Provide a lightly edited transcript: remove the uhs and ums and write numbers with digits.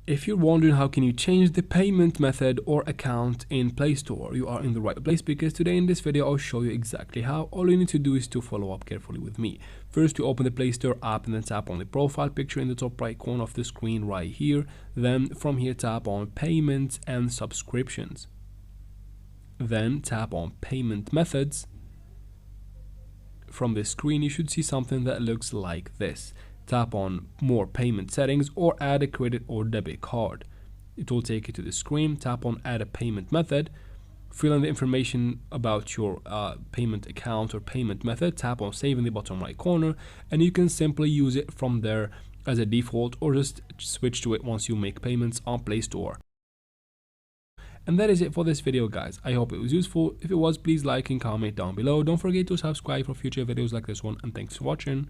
If you're wondering how can you change the payment method or account in Play Store, you are in the right place, because today in this video I'll show you exactly how. All you need to do is to follow up carefully with me. First, you open the Play Store app and then tap on the profile picture in the top right corner of the screen right here. Then from here tap on payments and subscriptions. Then tap on payment methods. From this screen you should see something that looks like this. Tap on more payment settings or add a credit or debit card. It will take you to the screen. Tap on add a payment method. Fill in the information about your payment account or payment method. Tap on save in the bottom right corner, and you can simply use it from there as a default, or just switch to it once you make payments on Play Store. And that is it for this video, guys. I hope it was useful. If it was, please like and comment down below. Don't forget to subscribe for future videos like this one, and thanks for watching.